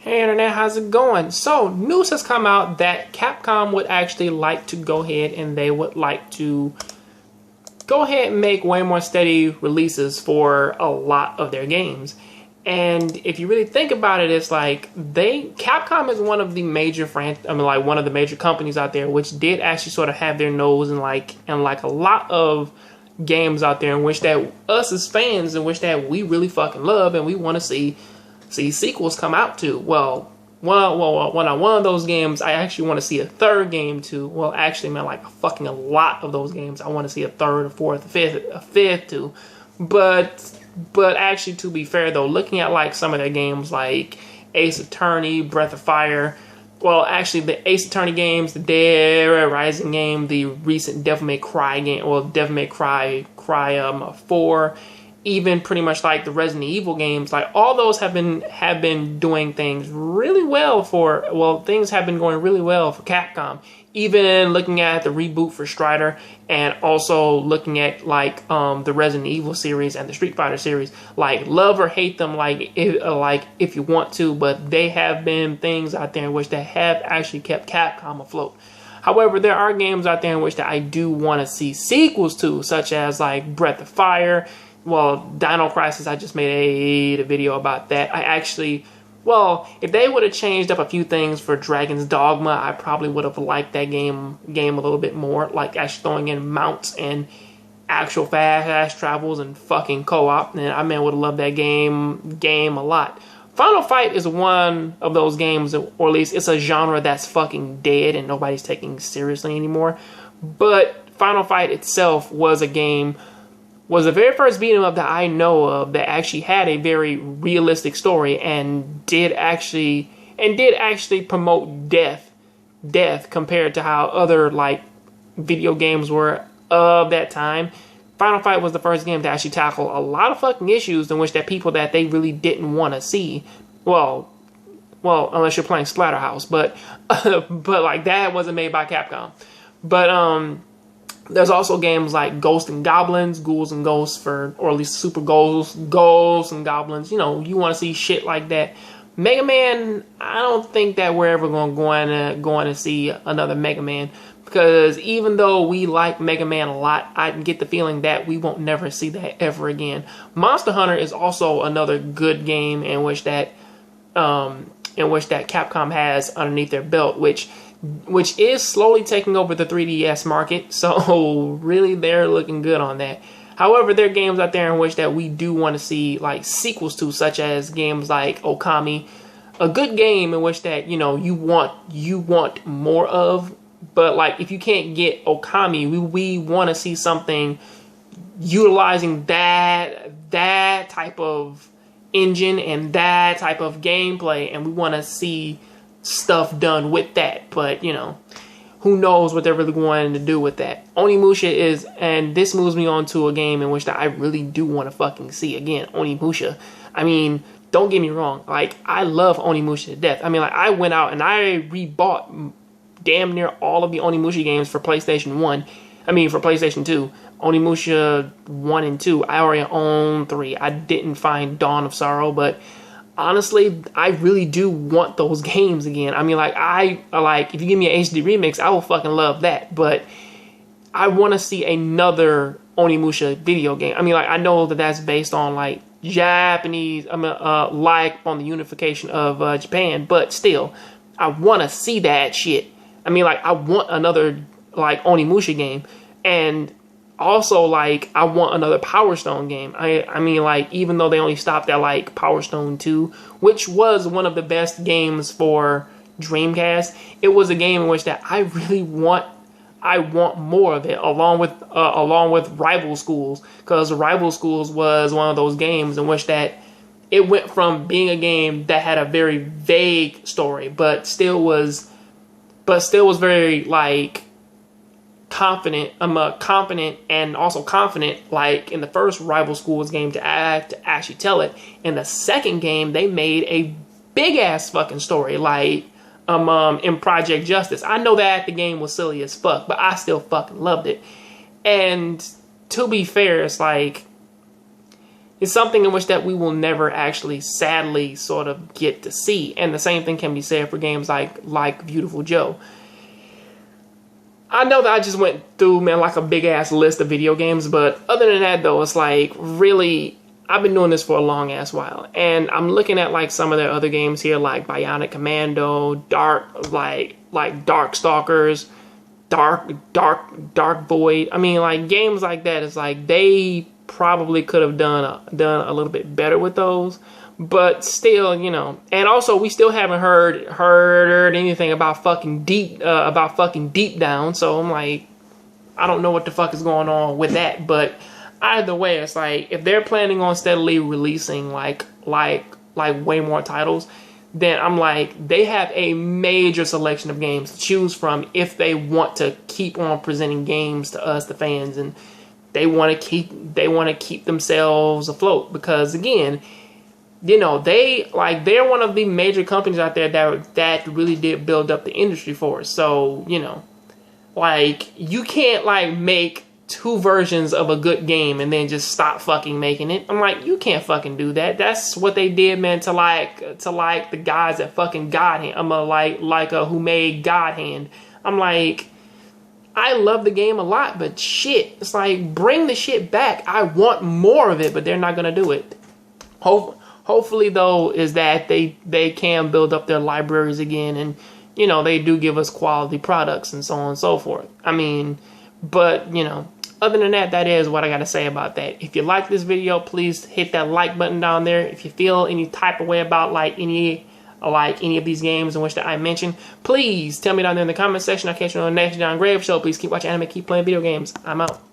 Hey internet, how's it going? So, news has come out that Capcom would actually like to go ahead and they would like to go ahead and make way more steady releases for a lot of their games. And if you really think about it, it's like Capcom is one of the major one of the major companies out there, which did actually sort of have their nose in a lot of games out there in which that us as fans, in which that we really fucking love and we want to see sequels come out to. Well, one of those games, I actually want to see a third game to. Well, actually, man, like fucking a lot of those games, I want to see a third, a fourth, a fifth to. But actually, to be fair though, looking at like some of their games like Ace Attorney, Breath of Fire. Well, actually, the Ace Attorney games, the Dead Rising game, the recent Devil May Cry game, well, Devil May Cry 4. Even pretty much like the Resident Evil games, like all those have been doing things really well things have been going really well for Capcom. Even looking at the reboot for Strider, and also looking at like the Resident Evil series and the Street Fighter series, like love or hate them, if you want to, but they have been things out there in which they have actually kept Capcom afloat. However, there are games out there in which that I do want to see sequels to, such as like Breath of Fire. Well, Dino Crisis, I just made a video about that. If they would have changed up a few things for Dragon's Dogma, I probably would have liked that game a little bit more. Like actually throwing in mounts and actual fast travels and fucking co-op. And I would have loved that game a lot. Final Fight is one of those games, or at least it's a genre that's fucking dead and nobody's taking seriously anymore. But Final Fight itself was the very first beat 'em up that I know of that actually had a very realistic story and did actually promote death compared to how other like video games were of that time. Final Fight was the first game to actually tackle a lot of fucking issues in which that people that they really didn't want to see. Well, unless you're playing Splatterhouse, but like that wasn't made by Capcom. But there's also games like Ghosts and Goblins, Ghouls and Ghosts, or at least Super Ghosts and Goblins. You know, you want to see shit like that. Mega Man, I don't think that we're ever going to see another Mega Man, because even though we like Mega Man a lot, I get the feeling that we won't never see that ever again. Monster Hunter is also another good game in which that Capcom has underneath their belt, which is slowly taking over the 3DS market, so really they're looking good on that. However, there are games out there in which that we do want to see like sequels to, such as games like Okami, a good game in which that you want more of. But like if you can't get Okami, we want to see something utilizing that type of engine and that type of gameplay, and we want to see stuff done with that. But who knows what they're really going to do with that. Onimusha is, and this moves me on to a game in which that I really do want to fucking see again. Onimusha. I mean, don't get me wrong, like I love Onimusha to death. I mean, like I went out and I rebought damn near all of the Onimusha games for PlayStation 1. For PlayStation 2. Onimusha 1 and 2. I already own 3. I didn't find Dawn of Sorrow, but honestly, I really do want those games again. If you give me an HD remix, I will fucking love that. But I want to see another Onimusha video game. I know that that's based on like Japanese, like on the unification of Japan, but still, I want to see that shit. I want another like Onimusha game, and also like I want another Power Stone game. Even though they only stopped at like Power Stone 2, which was one of the best games for Dreamcast, it was a game in which that I really want. I want more of it, along with Rival Schools, because Rival Schools was one of those games in which that it went from being a game that had a very vague story, but still was very like confident. Confident and also confident, like in the first Rival Schools game to actually tell it. In the second game, they made a big ass fucking story, like in Project Justice. I know that the game was silly as fuck, but I still fucking loved it. And to be fair, it's like It's something in which that we will never actually, sadly, sort of get to see. And the same thing can be said for games like Beautiful Joe. I know that I just went through, man, like a big ass list of video games, but other than that, though, it's like really, I've been doing this for a long ass while, and I'm looking at like some of their other games here, like Bionic Commando, like Darkstalkers, Dark Void. I mean, like games like that. It's like they probably could have done a little bit better with those. But still, you know, and also we still haven't heard anything about fucking Deep Down. So I'm like, I don't know what the fuck is going on with that. But either way, it's like if they're planning on steadily releasing like way more titles, then I'm like, they have a major selection of games to choose from if they want to keep on presenting games to us, the fans, and they want to keep themselves afloat because again, you know, they're one of the major companies out there that really did build up the industry for us. So, you know, like you can't like make two versions of a good game and then just stop fucking making it. I'm like, you can't fucking do that. That's what they did, man, to the guys at fucking God Hand. Who made God Hand. I'm like, I love the game a lot, but shit, it's like, bring the shit back. I want more of it, but they're not gonna do it. Hopefully, though, is that they can build up their libraries again, and you know they do give us quality products and so on and so forth. I mean, but you know, other than that, that is what I got to say about that. If you like this video, please hit that like button down there. If you feel any type of way about any of these games in which that I mentioned, please tell me down there in the comment section. I'll catch you on the next John Grave Show. Please keep watching anime, keep playing video games. I'm out.